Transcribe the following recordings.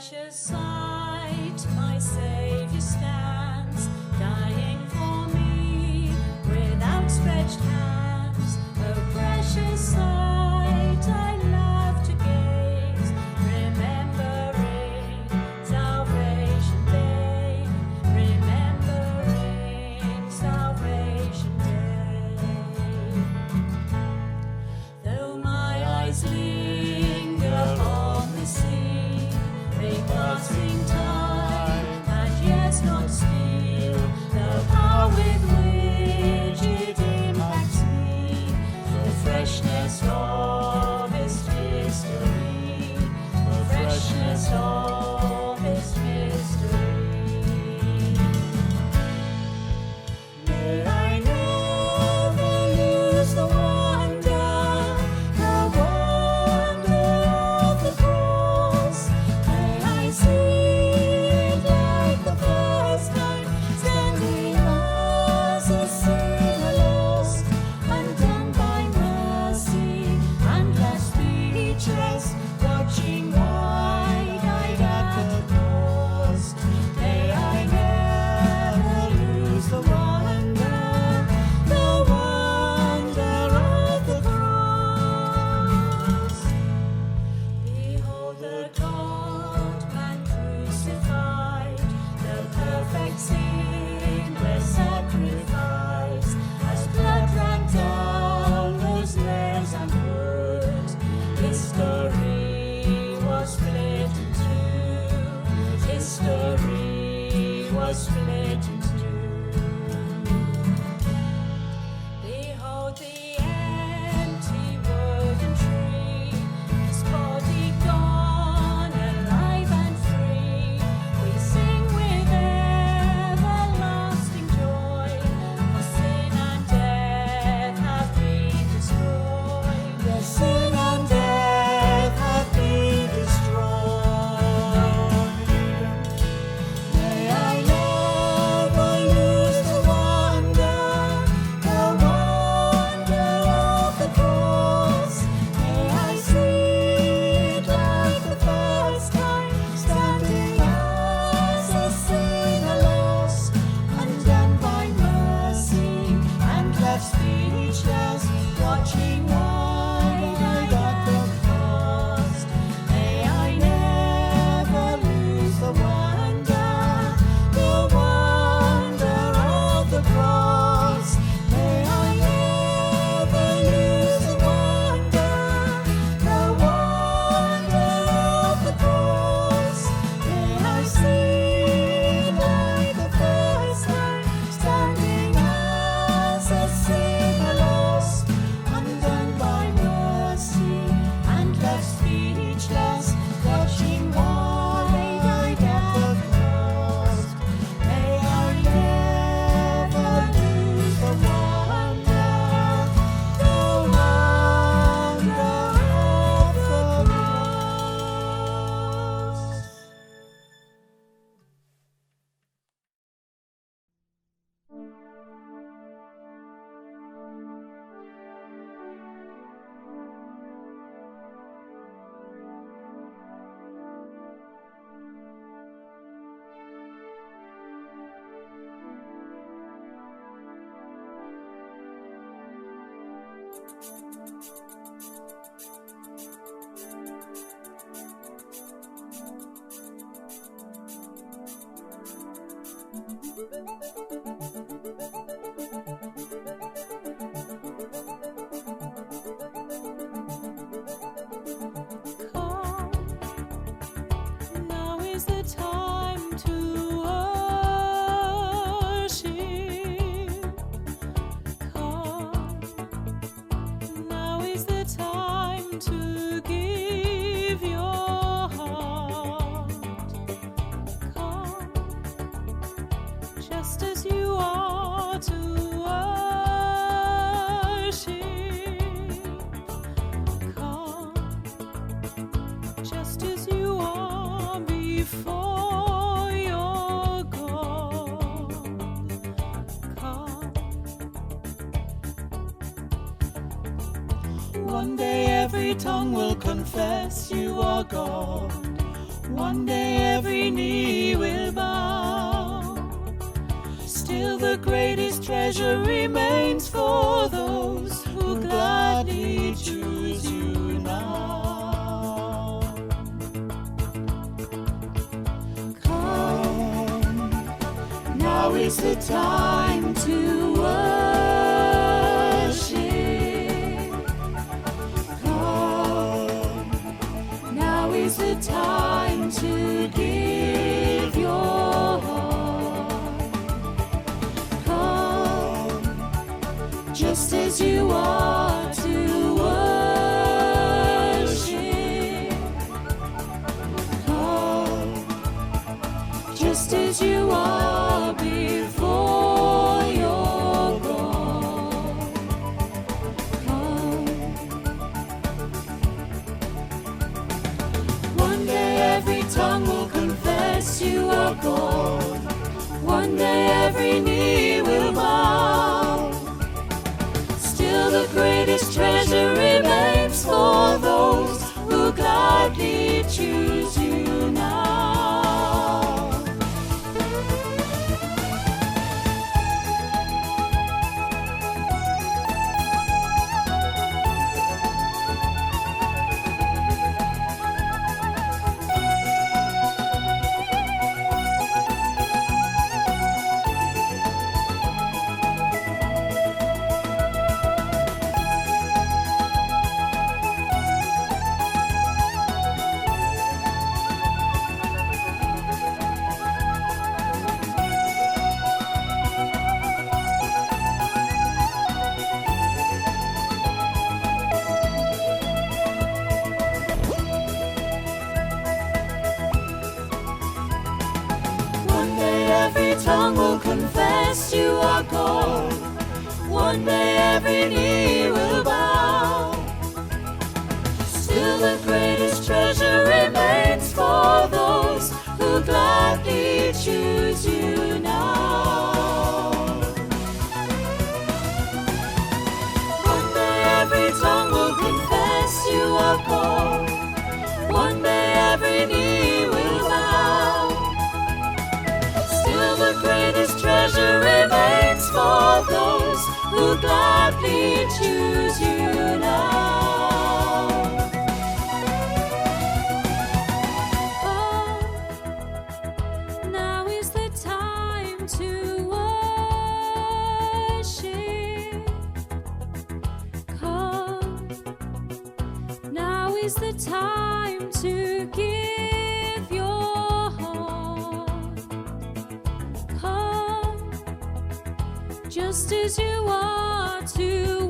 precious sight, my Saviour stands, dying for me with outstretched hands. Oh, precious sight, I love to gaze, remembering Salvation Day, remembering Salvation Day. Though my eyes linger on the sea, they passing time and yet not steal the power with which it impacts me, the freshness of its history, the freshness of its mystery. May I never lose the wonder of the cross. May I see it like the first time, standing as a sinner lost, undone by mercy and left speechless, watching wide-eyed at the cost. May I never lose the wonder of the cross. Behold the God-man crucified, the perfect sinless sacrifice, as blood ran down those nails and wood. History was split in two. History was split in two. Behold the empty wooden tree, his body gone, alive and free. We sing with everlasting joy, for sin and death have been destroyed. The sin and death have been destroyed. May I never lose the wonder of the cross. May I see it like the first time, standing as a sinner lost, undone by mercy and left speechless, watching wide-eyed at the cost. May I never lose the wonder of the cross. May I never lose the wonder of the cross. May I see like the first time, standing as a sinner lost, undone by mercy and left speechless, watching wide-eyed at the cost. May I never lose the wonder of the cross. Now is the time to worship. Come, now is the time to give your heart. Come, just as you are to worship. Come, just as you are before your God. Come. One day every tongue will confess you are God. One day every knee will bow. Still the greatest treasure remains for those who gladly choose you now. Come, now is the time to worship. Come, now is the time to give your heart. Come, just as you are to worship. Come, just as you are before your God. Come. One day every tongue will confess you are God. One day every knee will bow. Still the greatest treasure remains for those who gladly choose you now. One day every tongue will confess you are God. One day every knee will bow. Still the greatest treasure remains for those who gladly choose you now. One day every tongue will confess you are God. One day every knee will bow. Still the greatest treasure remains for those who gladly choose you now. Oh, now is the time to worship. Come, now is the time to give your heart. Come, just as you are to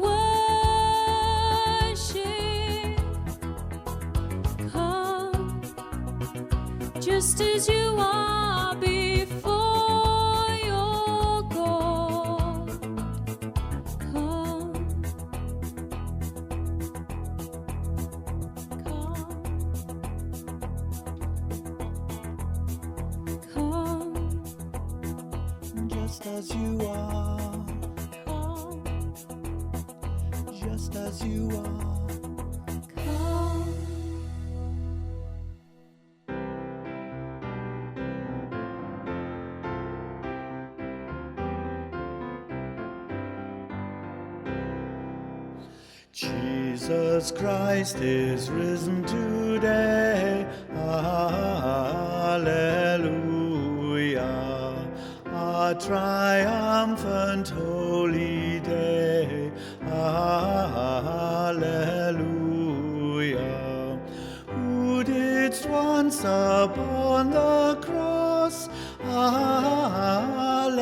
worship. Come, just as you are before your God. Come, come, Just as you are, come, just as you are. come. Jesus Christ is risen today. Hallelujah. A triumphant holy day. Hallelujah. Who didst once upon the cross. Hallelujah.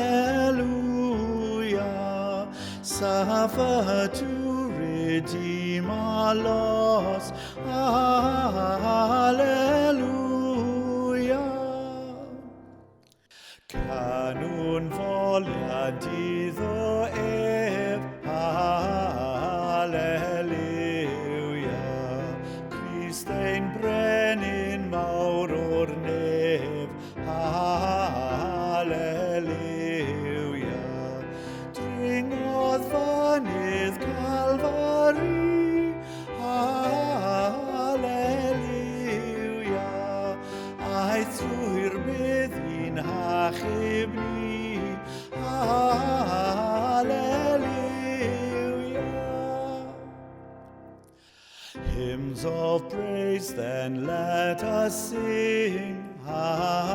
Suffer to redeem our loss. Hallelujah. Kanon valiant iddo ef. Hallelujah. Christein brennin maur o'r nef. Hallelujah. Dringodd fynydd Calvary. Hallelujah. Songs of praise, then let us sing. Hallelujah.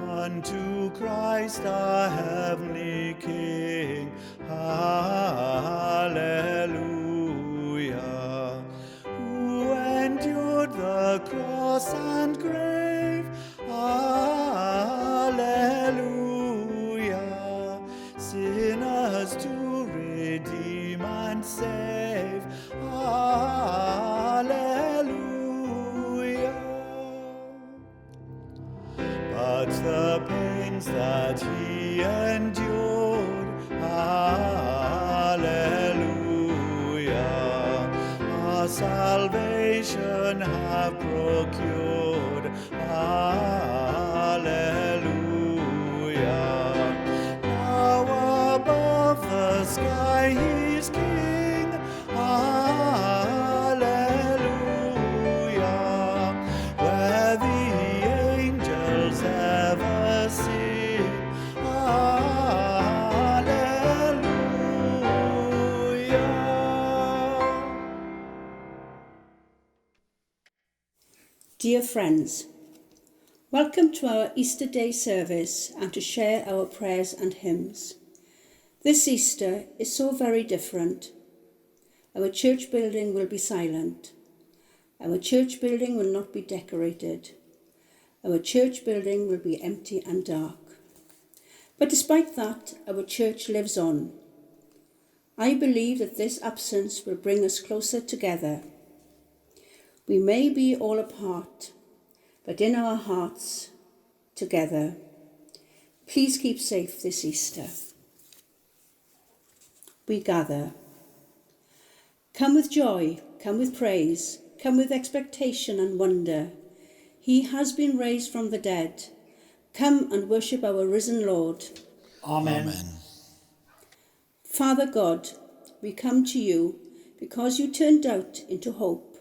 Unto Christ our heavenly King. Hallelujah. Who endured the cross and grave. Hallelujah. Sinners to redeem and save. Hallelujah. But the pains that he endured, hallelujah, our salvation have procured, hallelujah. Now above the sky he's King, hallelujah, where the angels ever sing, hallelujah. Dear friends, welcome to our Easter Day service and to share our prayers and hymns. This Easter is so very different. Our church building will be silent. Our church building will not be decorated. Our church building will be empty and dark. But despite that, our church lives on. I believe that this absence will bring us closer together. We may be all apart, but in our hearts, together. Please keep safe this Easter. We gather. Come with joy, come with praise, come with expectation and wonder. He has been raised from the dead. Come and worship our risen Lord. Amen. Father God, we come to you because you turned doubt into hope,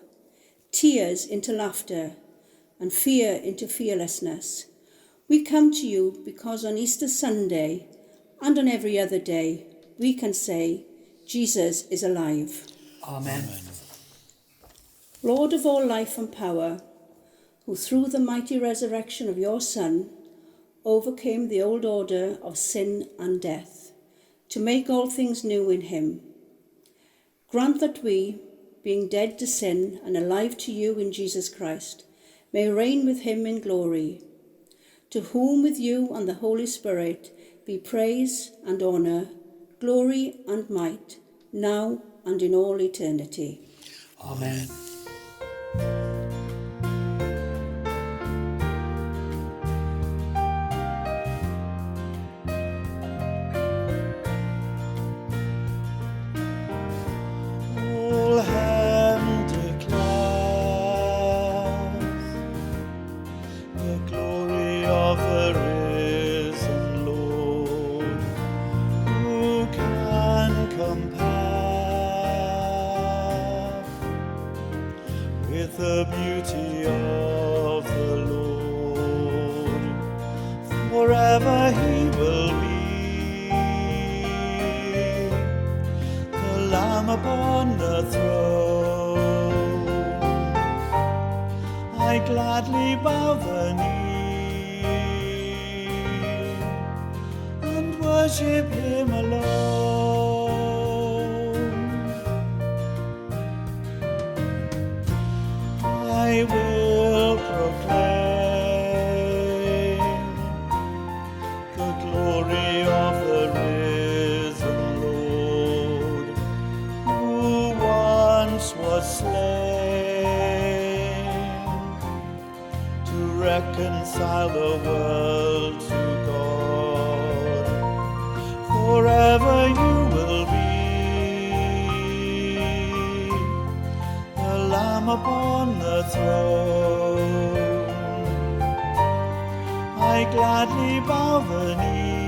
tears into laughter, and fear into fearlessness. We come to you because on Easter Sunday and on every other day, we can say, Jesus is alive. Amen. Lord of all life and power, who through the mighty resurrection of your Son overcame the old order of sin and death, to make all things new in him. Grant that we, being dead to sin and alive to you in Jesus Christ, may reign with him in glory, to whom with you and the Holy Spirit be praise and honour, glory and might, now and in all eternity. Amen. All heaven declares the glory of the risen Lord. Who can compare with the beauty of the Lord? Forever he will be the Lamb upon the throne. I gladly bow the knee and worship him alone. I will proclaim the glory of the risen Lord, who once was slain to reconcile the world to God. Forever you will be the Lamb upon the throne. I gladly bow the knee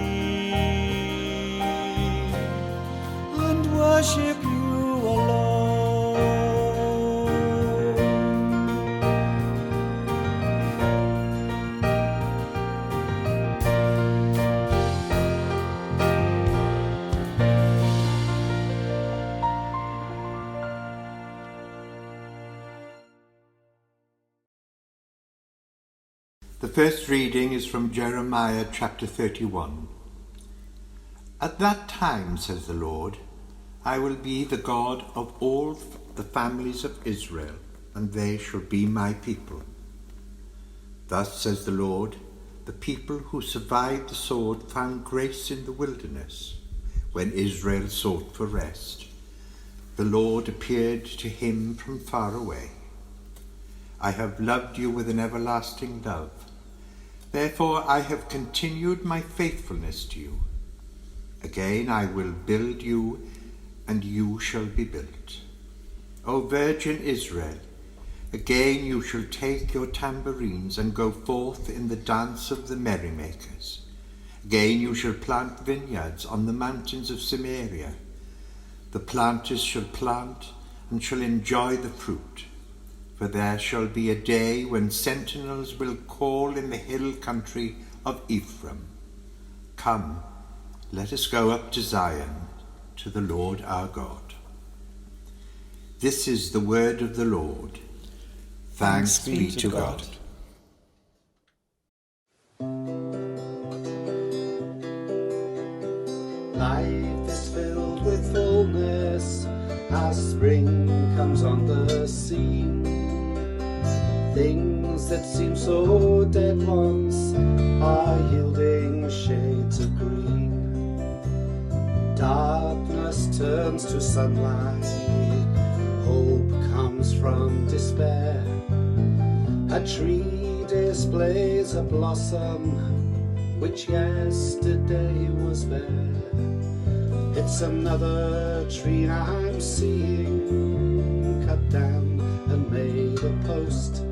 and worship you alone. first reading is from Jeremiah chapter 31. At that time, says the Lord, I will be the God of all the families of Israel, and they shall be my people. Thus says the Lord, the people who survived the sword found grace in the wilderness, when Israel sought for rest. The Lord appeared to him from far away. I have loved you with an everlasting love. Therefore I have continued my faithfulness to you. Again I will build you, and you shall be built. O Virgin Israel, again you shall take your tambourines and go forth in the dance of the merrymakers. Again you shall plant vineyards on the mountains of Samaria. The planters shall plant and shall enjoy the fruit. For there shall be a day when sentinels will call in the hill country of Ephraim, come, let us go up to Zion, to the Lord our God. This is the word of the Lord. Thanks be to God. Life is filled with fullness as spring comes on the scene. Things that seem so dead once are yielding shades of green. Darkness turns to sunlight, hope comes from despair. A tree displays a blossom which yesterday was bare. It's another tree I'm seeing, cut down and made a post,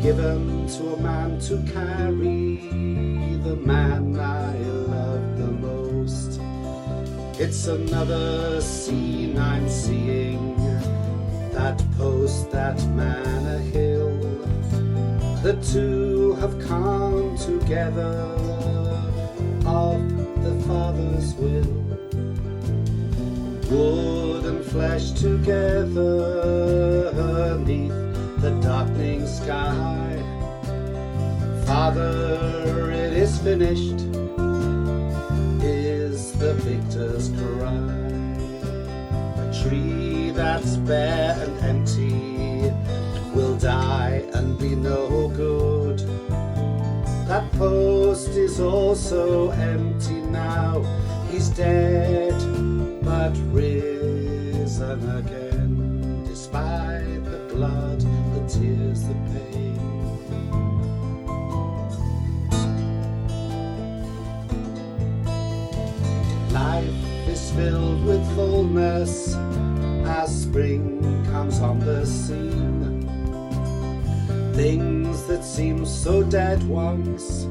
given to a man to carry the man I love the most. It's another scene I'm seeing, that post, that man a hill. The two have come together of the Father's will. Wood and flesh together neath the darkening sky. Father, it is finished, is the victor's cry. A tree that's bare and empty will die and be no good. That post is also empty now. He's dead, but risen again, despite the blood, the tears, the pain. Life is filled with fullness as spring comes on the scene. Things that seemed so dead once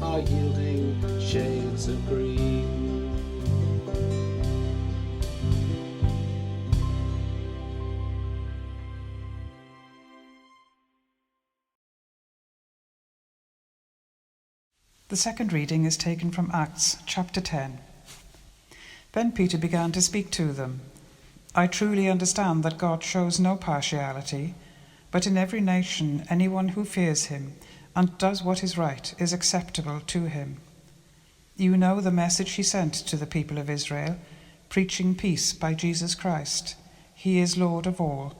are yielding shades of green. The second reading is taken from Acts chapter 10. Then Peter began to speak to them. I truly understand that God shows no partiality, but in every nation anyone who fears him and does what is right is acceptable to him. You know the message he sent to the people of Israel, preaching peace by Jesus Christ. He is Lord of all.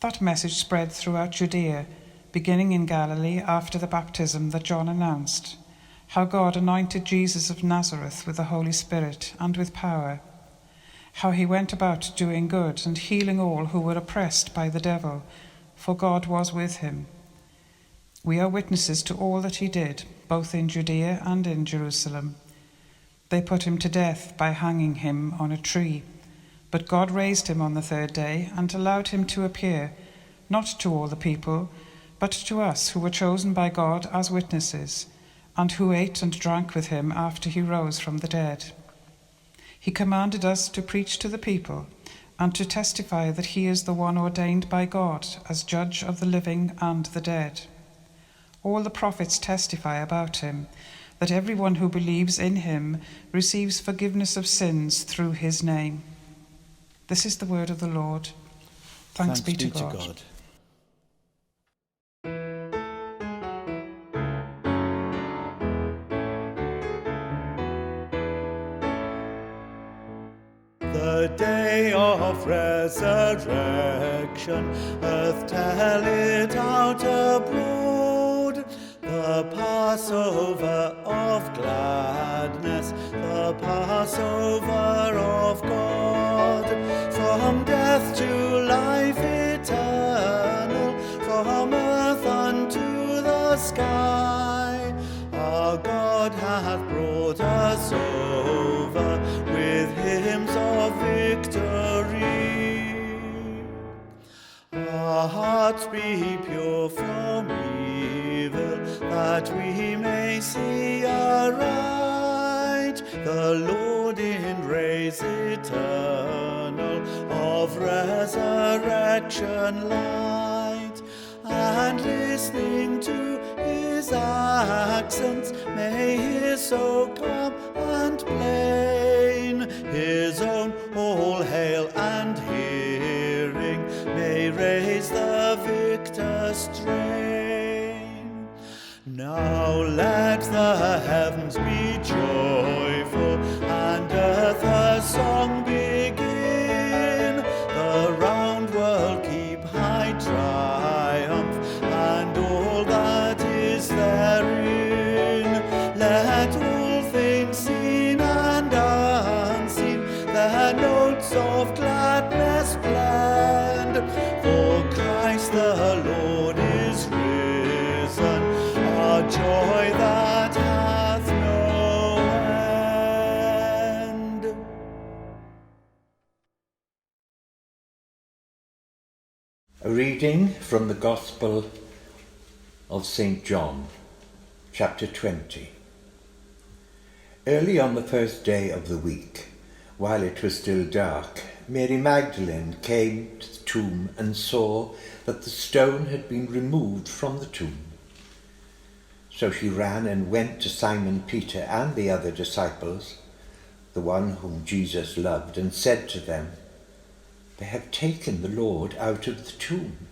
That message spread throughout Judea, beginning in Galilee after the baptism that John announced, how God anointed Jesus of Nazareth with the Holy Spirit and with power, how he went about doing good and healing all who were oppressed by the devil, for God was with him. We are witnesses to all that he did, both in Judea and in Jerusalem. They put him to death by hanging him on a tree, but God raised him on the third day and allowed him to appear, not to all the people, but to us who were chosen by God as witnesses, and who ate and drank with him after he rose from the dead. He commanded us to preach to the people and to testify that he is the one ordained by God as judge of the living and the dead. All the prophets testify about him, that everyone who believes in him receives forgiveness of sins through his name. This is the word of the Lord. Thanks be to God. the day of resurrection, earth tell it out abroad. The Passover of gladness, the Passover of God, from death to life eternal, from earth unto the sky. Our God hath brought us over with hymns of victory. Our hearts be pure from evil, that we may see aright the Lord in rays eternal of resurrection light, and listening to his accents may hear so calm and plain his own all hail, and hearing may raise the victor's strain. Now let the heavens be joyful, and earth her song begin. The round world keep high triumph, and all that is therein. Let all things seen and unseen their notes of gladness blend. For Christ the Lord is risen, our joy that hath no end. A reading from the Gospel of St. John, chapter 20. Early on the first day of the week, while it was still dark, Mary Magdalene came to the tomb and saw that the stone had been removed from the tomb. So she ran and went to Simon Peter and the other disciples, the one whom Jesus loved, and said to them, "They have taken the Lord out of the tomb,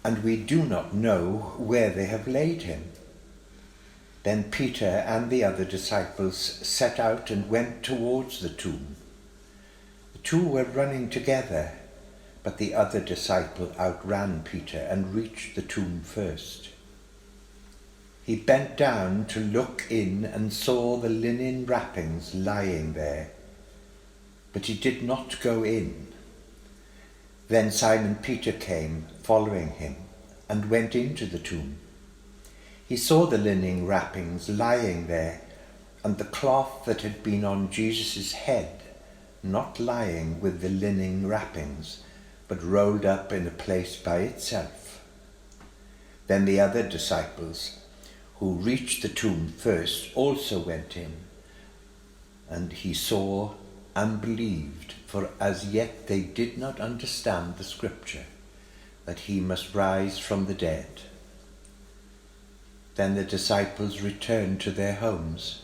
and we do not know where they have laid him." Then Peter and the other disciples set out and went towards the tomb. The two were running together, but the other disciple outran Peter and reached the tomb first. He bent down to look in and saw the linen wrappings lying there, but he did not go in. Then Simon Peter came, following him, and went into the tomb. He saw the linen wrappings lying there, and the cloth that had been on Jesus' head, not lying with the linen wrappings, but rolled up in a place by itself. Then the other disciples, who reached the tomb first, also went in, and he saw and believed, for as yet they did not understand the scripture, that he must rise from the dead. Then the disciples returned to their homes,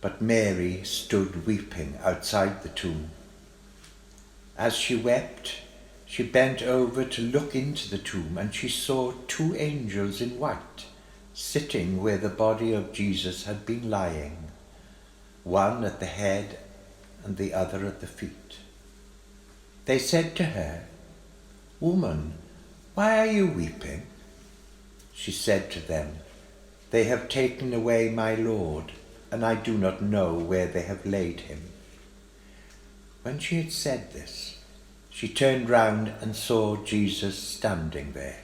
but Mary stood weeping outside the tomb. As she wept, she bent over to look into the tomb, and she saw two angels in white, sitting where the body of Jesus had been lying, one at the head and the other at the feet. They said to her, "Woman, why are you weeping?" She said to them, "They have taken away my Lord, and I do not know where they have laid him." When she had said this, she turned round and saw Jesus standing there,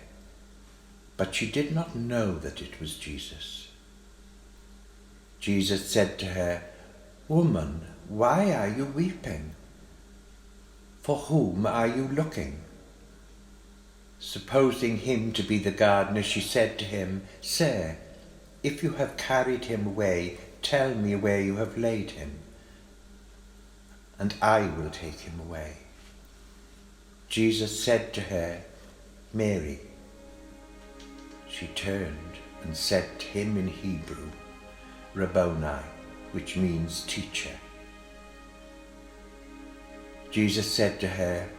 but she did not know that it was Jesus. Jesus said to her, "Woman, why are you weeping? For whom are you looking?" Supposing him to be the gardener, she said to him, "Sir, if you have carried him away, tell me where you have laid him, and I will take him away." Jesus said to her, "Mary." She turned and said to him in Hebrew, "Rabboni," which means teacher. Jesus said to her,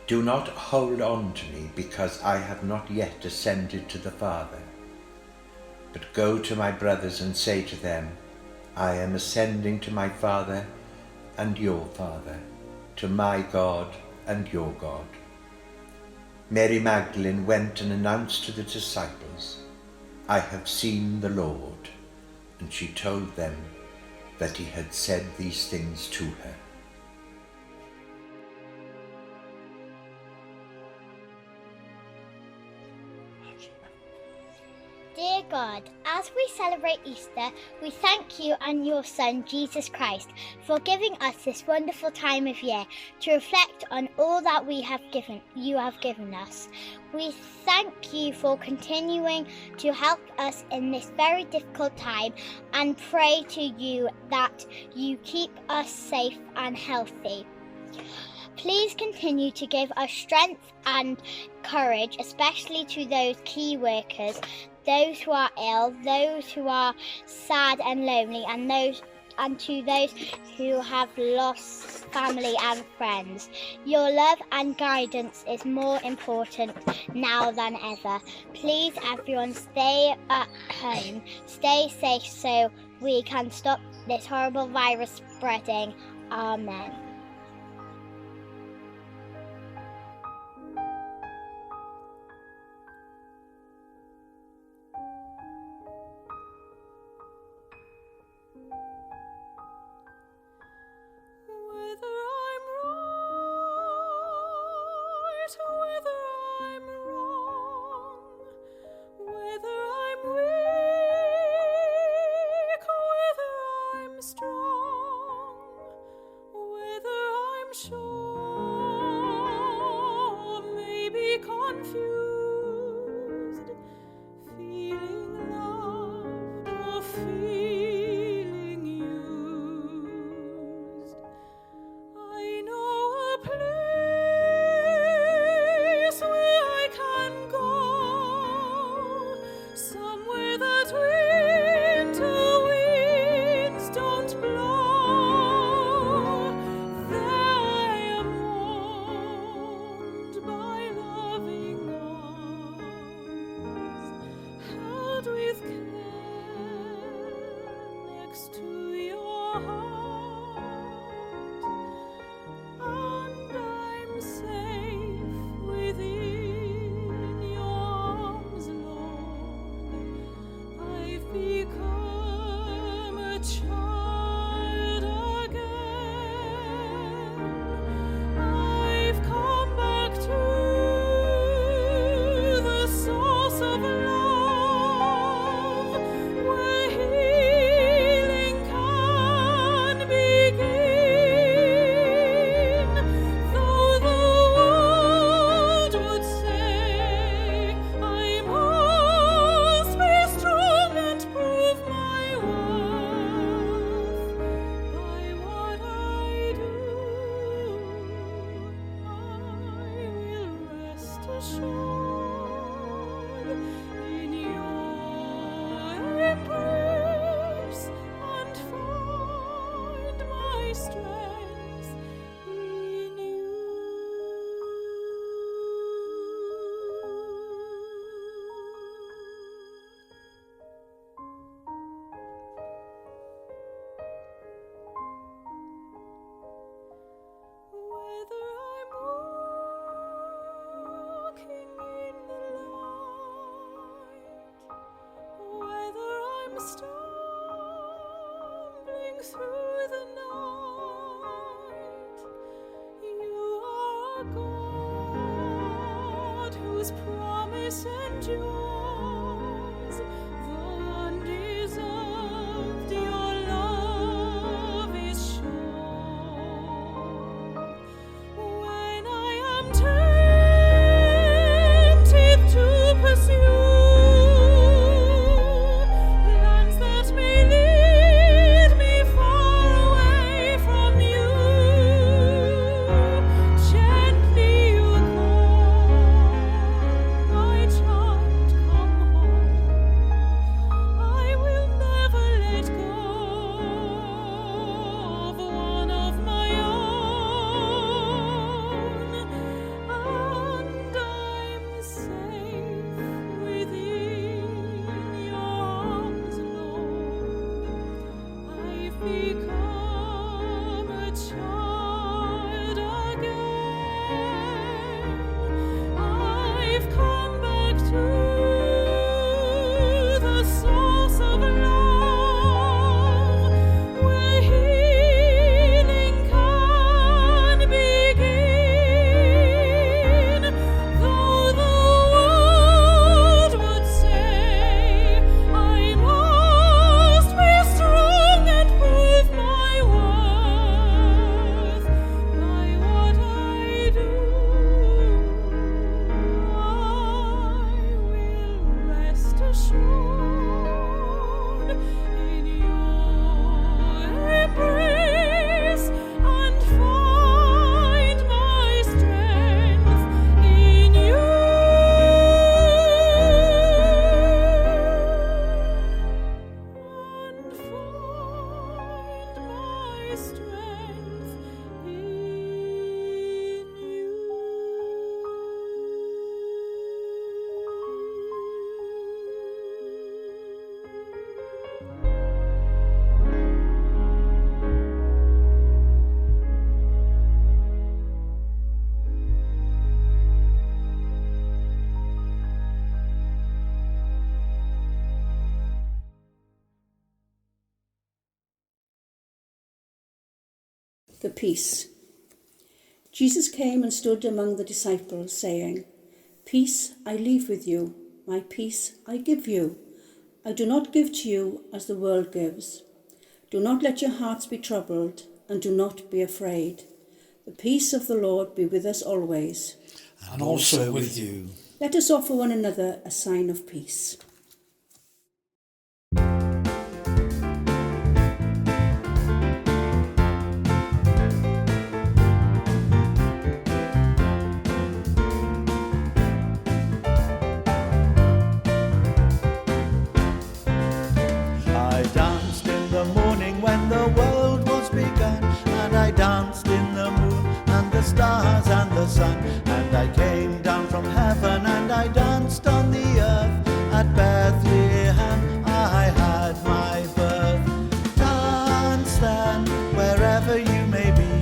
"Do not hold on to me, because I have not yet ascended to the Father. But go to my brothers and say to them, I am ascending to my Father and your Father, to my God and your God." Mary Magdalene went and announced to the disciples, "I have seen the Lord," and she told them that he had said these things to her. Dear God, as we celebrate Easter, we thank you and your Son, Jesus Christ, for giving us this wonderful time of year to reflect on all that you have given us. We thank you for continuing to help us in this very difficult time and pray to you that you keep us safe and healthy. Please continue to give us strength and courage, especially to those key workers, those who are ill, those who are sad and lonely, and to those who have lost family and friends. Your love and guidance is more important now than ever. Please, everyone, stay at home, stay safe so we can stop this horrible virus spreading. Amen. Whether I'm right, whether I'm wrong, whether I'm weak, whether I'm strong, whether I'm sure, maybe confused, feeling loved or feeling used. I know a place where I can go, somewhere that winter winds don't blow. There I am warmed by loving arms, held with care next to your heart. And I'm safe within your arms, Lord. I've become a child again. I've come back to the source of love, where healing can begin. Though the world would say I must be strong and prove my worth by what I do, I will rest assured in your embrace and find my strength in you. Whether I'm walking in the light, whether I'm stumbling through the night, you are a God whose promise endures. Though undeserved, your love is sure. When I am tempted to pursue plans that may lead me far away from you, gently you call, my child, come home. I will never let go of one of my own, and I'm safe within your arms, Lord. I've become a child in your embrace and find my strength in you. And find my strength in you. The peace. Jesus came and stood among the disciples, saying, "Peace I leave with you, my peace I give you. I do not give to you as the world gives. Do not let your hearts be troubled, and do not be afraid. The peace of the Lord be with us always." And also with you. Let us offer one another a sign of peace. I danced in the morning when the world was begun, and I danced in the moon and the stars and the sun, and I came down from heaven and I danced on the earth. At Bethlehem I had my birth. Dance then wherever you may be.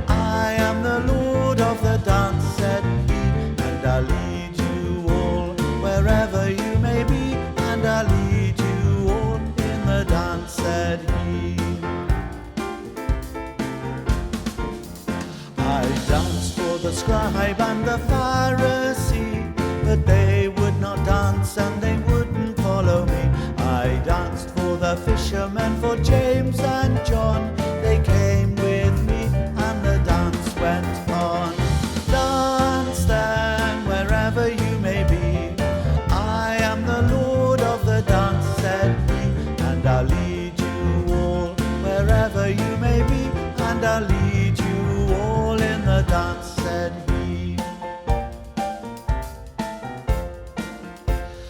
I am the Lord of the dance, said he, and I'll lead you all wherever you may be, and I'll lead you all in the dance, said he. I danced for the scribe and the Pharisee, but they would not dance and they wouldn't follow me. I danced for the fishermen, for James and John. They came with me and the dance went on. Dance then wherever you may be. I am the Lord of the dance, said he, and I'll lead you all wherever you may be, and I'll lead you all in the dance, said he.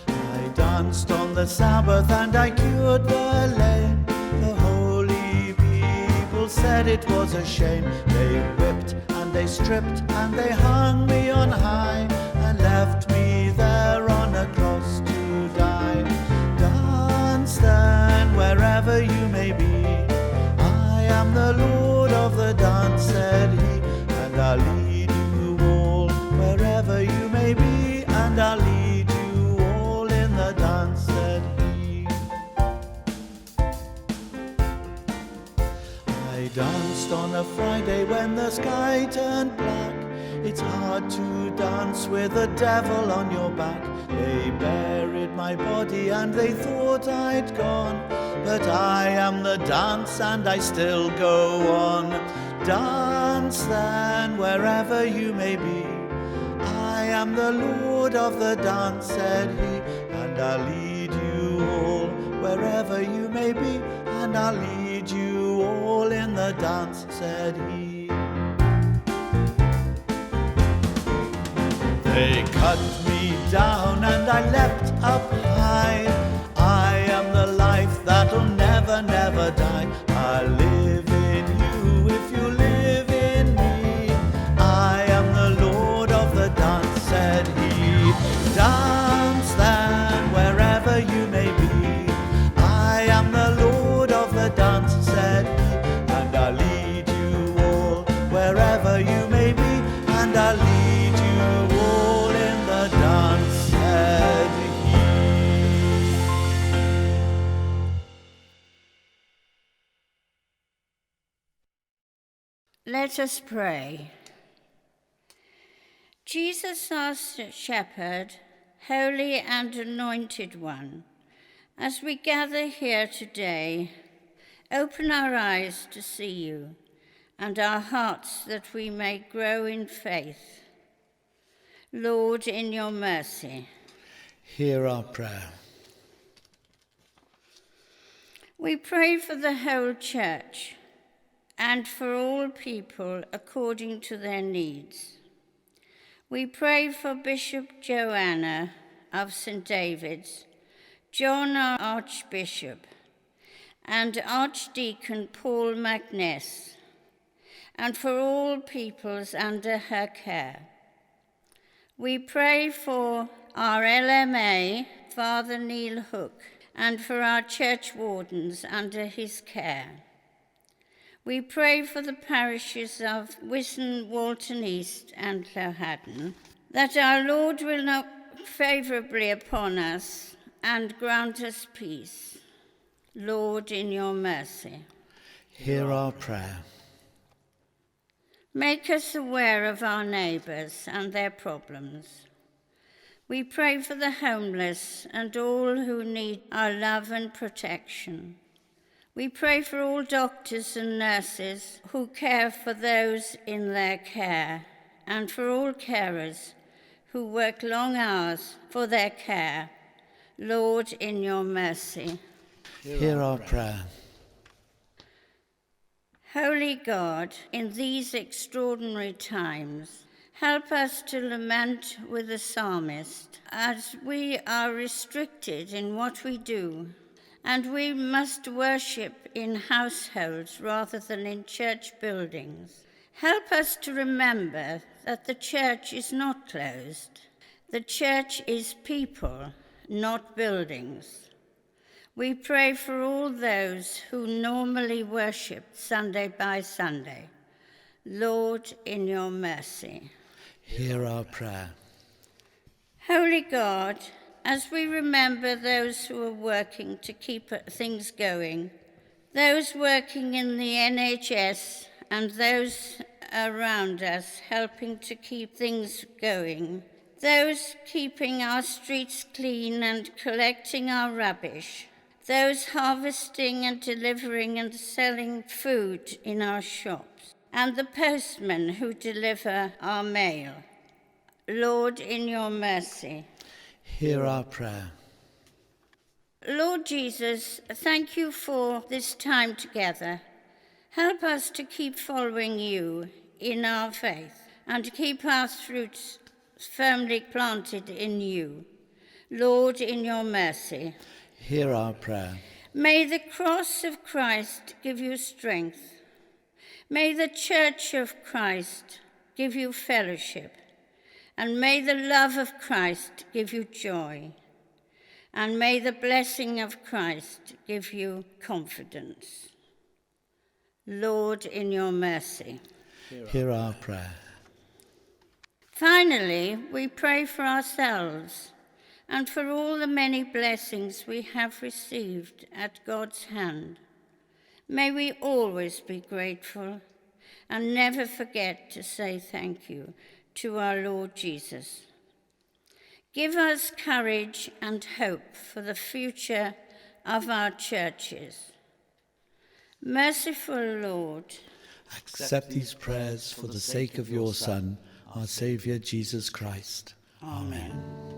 I danced on the Sabbath and I cured the lame. The holy people said it was a shame. They whipped and they stripped and they hung me on high and left me there on a cross to die. Dance then wherever you may be. I am the Lord of the dance, said he, and I'll lead you all wherever you may be, and I'll lead you all in the dance, said he. I danced on a Friday when the sky turned black. It's hard to dance with the devil on your back. They buried my body and they thought I'd gone, but I am the dance and I still go on. Dance then wherever you may be. I am the Lord of the dance, said he, and I'll lead you all wherever you may be, and I'll lead you all in the dance, said he. They cut me down and I leapt up high. I am the life that'll never, never die. I live in you if you live in me. I am the Lord of the dance, said he. Dance then wherever you may be. I am the Lord of the dance, said he, and I'll lead you all wherever you may be, and I'll lead you all in the dance, said he. Let us pray. Jesus, our shepherd, holy and anointed one, as we gather here today, open our eyes to see you and our hearts that we may grow in faith. Lord, in your mercy, Hear our prayer. We pray for the whole church and for all people according to their needs. We pray for Bishop Joanna of St. David's, John our Archbishop, and Archdeacon Paul Magness, and for all peoples under her care. We pray for our LMA, Father Neil Hook, and for our church wardens under his care. We pray for the parishes of Wiston, Walton East, and Clowhaddon, that our Lord will look favourably upon us and grant us peace. Lord, in your mercy. Hear our prayer. Make us aware of our neighbours and their problems. We pray for the homeless and all who need our love and protection. We pray for all doctors and nurses who care for those in their care, and for all carers who work long hours for their care. Lord, in your mercy. Hear our prayer. Holy God, in these extraordinary times, help us to lament with the psalmist, as we are restricted in what we do, and we must worship in households rather than in church buildings. Help us to remember that the church is not closed. The church is people, not buildings. We pray for all those who normally worship Sunday by Sunday. Lord, in your mercy. Hear our prayer. Holy God, as we remember those who are working to keep things going, those working in the NHS and those around us helping to keep things going, those keeping our streets clean and collecting our rubbish, those harvesting and delivering and selling food in our shops, and the postmen who deliver our mail. Lord, in your mercy. Hear our prayer. Lord Jesus, thank you for this time together. Help us to keep following you in our faith and to keep our roots firmly planted in you. Lord, in your mercy. Hear our prayer. May the cross of Christ give you strength. May the church of Christ give you fellowship. And may the love of Christ give you joy. And may the blessing of Christ give you confidence. Lord, in your mercy. Hear our prayer. Finally, we pray for ourselves and for all the many blessings we have received at God's hand. May we always be grateful and never forget to say thank you to our Lord Jesus. Give us courage and hope for the future of our churches. Merciful Lord, Accept these prayers for the sake of your Son, our Saviour Jesus Christ. Amen.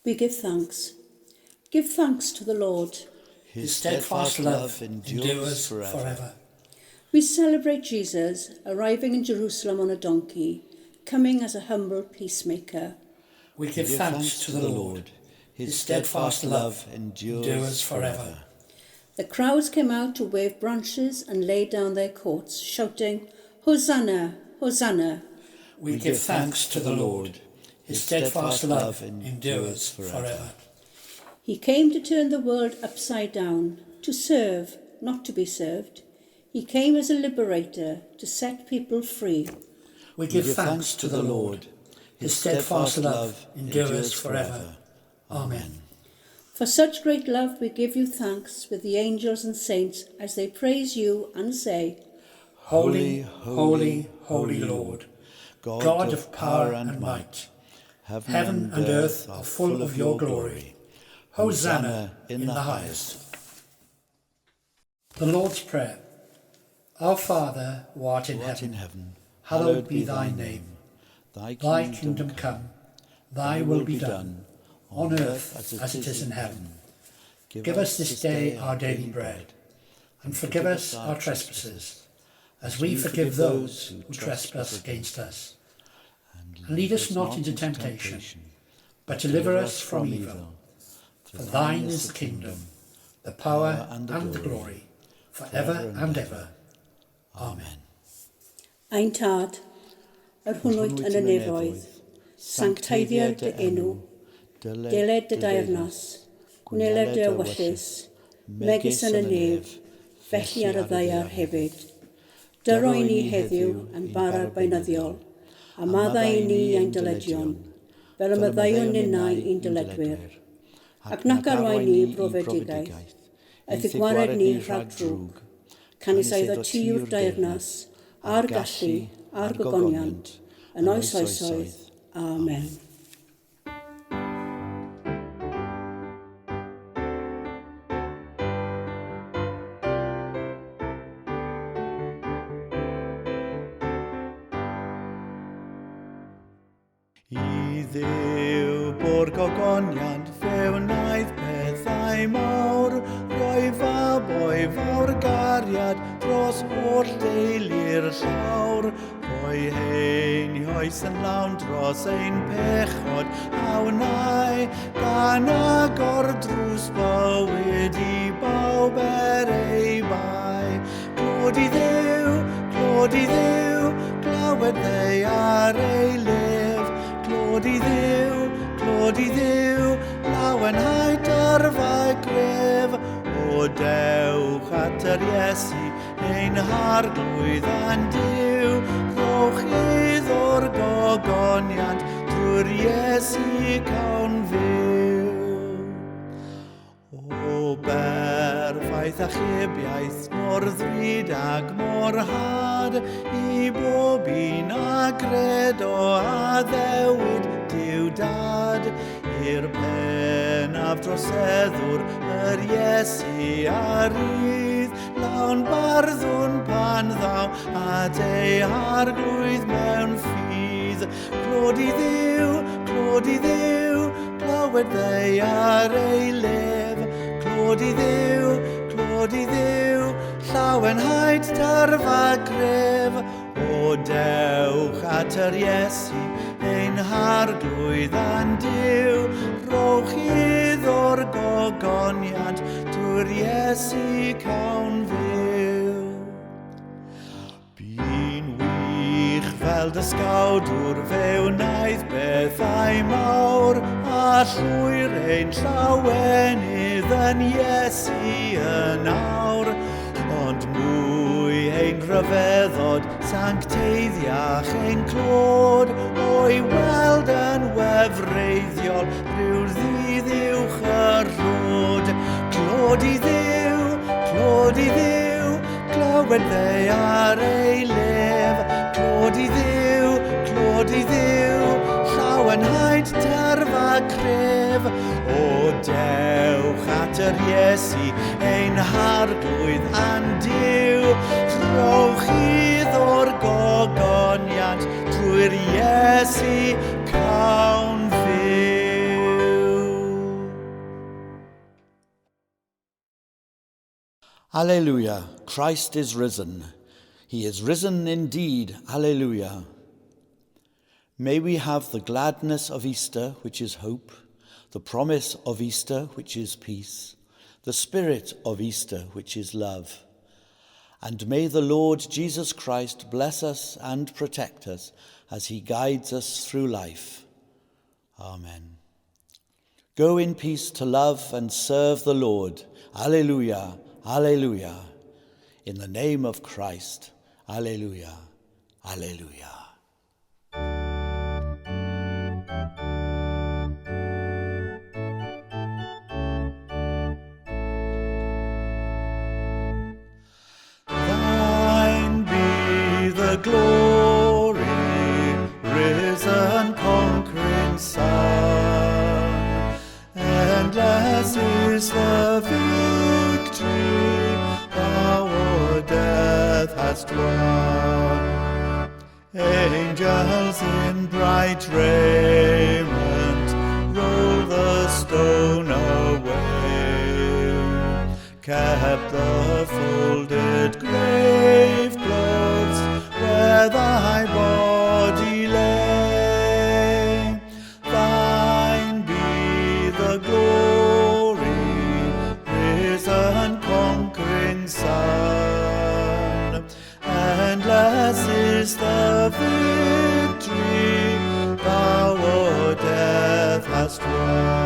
We give thanks. Give thanks to the Lord. His steadfast love endures forever. We celebrate Jesus arriving in Jerusalem on a donkey, coming as a humble peacemaker. We give thanks to the Lord. His steadfast love endures forever. The crowds came out to wave branches and lay down their coats, shouting, Hosanna, Hosanna. We give thanks to the Lord. His steadfast love endures forever. He came to turn the world upside down, to serve, not to be served. He came as a liberator to set people free. We give thanks to the Lord. His steadfast love endures forever. Amen. For such great love we give you thanks with the angels and saints as they praise you and say, Holy, holy, holy Lord, God of power and might, heaven and earth are full of your glory. Hosanna in the highest. The Lord's Prayer. Our Father, who art in heaven, hallowed be thy name. Thy kingdom come, thy will be done, on earth as it is in heaven. Give us this day our daily bread, and forgive us our trespasses, as we forgive those who trespass against us. And lead us not into temptation, but deliver us from evil. For thine is the kingdom, the power and the glory, for ever and ever. Amen. Ein tad, yr hwnnwyd yn y nefoedd, sancteiddio dy enw, deled dy dairnas, gwneler dy ewyllus, megis yn y nef, felly ar y ddaiar hefyd. Dyro i ni heddiw yn bara'r beunyddiol, a maddau i ni ein dyledion, fel y maddaion ninnau i'n dyledwyr. Ac nac arwain ni brofedigaeth, aeth y gwared ni rhag drwg, canis aedd o ti yw'r dairnas, a'r gallu, a'r gogoniant, yn oes oesoedd. Amen. I ddiw bo'r gogoniant fe wnaeth pethau mawr, roi fab o'i fawr gariad dros holl deulu'r llawr. Roi hein oes yn lawn dros ein pechod, a wnau gan agor drws bywyd i bawb ei bai. Clod i ddiw, glawed ddei ar ei lef. Clod i ddiw, lawenhau dyrfau gref. O dewch at yr Iesu, ein harglwydd a'n Duw. Rhowch iddo'r gogoniant, drwy'r Iesu cawn fyw. O berffaith a chybiaeth, mor ddrud ac mor had, i bob un a gredo a ddewid Duw Dad. I'r penaf droseddwr, yr Iesu a rydd, lawn barddwn pan ddaw, at ei harglwydd mewn ffydd. Clod i ddiw, glawed ddei ar ei lef. Clod i ddiw, llawenhaid tarfa gref. O dewch at yr Iesu, ein harglwydd a'n Duw. Rhowch iddo'r gogoniant, drwy'r Iesu cawn fyw. Bu'n wych fel dysgawdwr, fe wnaeth bethau mawr, a llwyr ein llawenydd yn Iesu yn awr. Ond mwy ein rhyfeddod, sancteiddiach ein clod, o'i weld yn wefreiddiol, rhyw ddydd uwch y rhod. Clod i ddiw, glywed ddei ar ei lef. Clod i ddiw, llawenhaid tarfa cref. O dewch at yr Iesu, ein harglwydd a'n Duw. Rhowch iddo'r gogoniant, drwy'r Iesu cawn fyw. Alleluia, Christ is risen. He is risen indeed. Alleluia. May we have the gladness of Easter, which is hope, the promise of Easter, which is peace, the spirit of Easter, which is love. And may the Lord Jesus Christ bless us and protect us as he guides us through life. Amen. Go in peace to love and serve the Lord. Alleluia, alleluia. In the name of Christ. Alleluia, alleluia. Glory, risen conquering Son, endless is the victory thou o'er death hast won. Angels in bright raiment roll the stone away, kept the folded grave clothes where thy body lay. Thine be the glory, risen conquering Son. Endless is the victory thou o'er death hast won.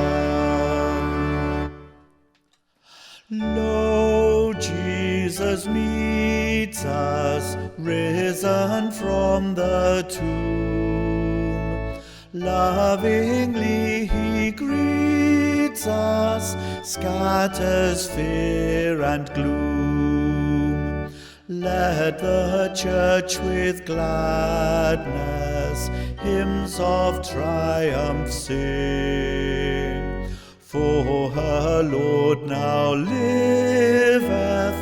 Lo, Jesus meets us, risen from the tomb. Lovingly he greets us, scatters fear and gloom. Let the church with gladness hymns of triumph sing. For her Lord now liveth,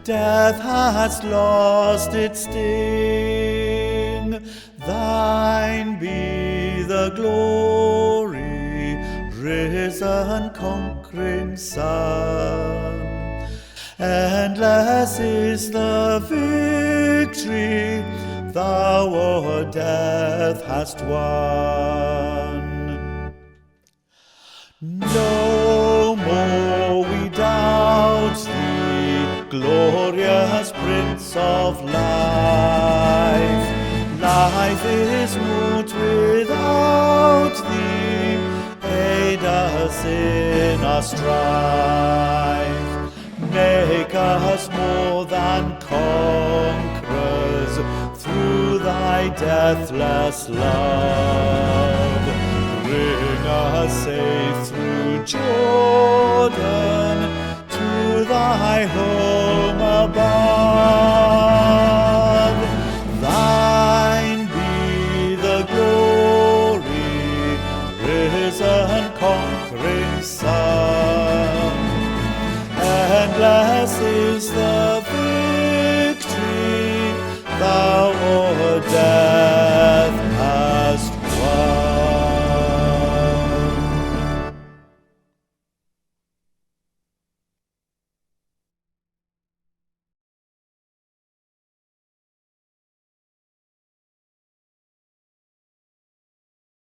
death has lost its sting. Thine be the glory, risen conquering Son. Endless is the victory thou o'er death hast won. No more we doubt thee, glorious Prince of life. Life is moot without thee, aid us in our strife. Make us more than conquerors through thy deathless love. Bring us safe through Jordan to thy home above. Thine be the glory, risen conquering Son. Endless is the victory thou o'er death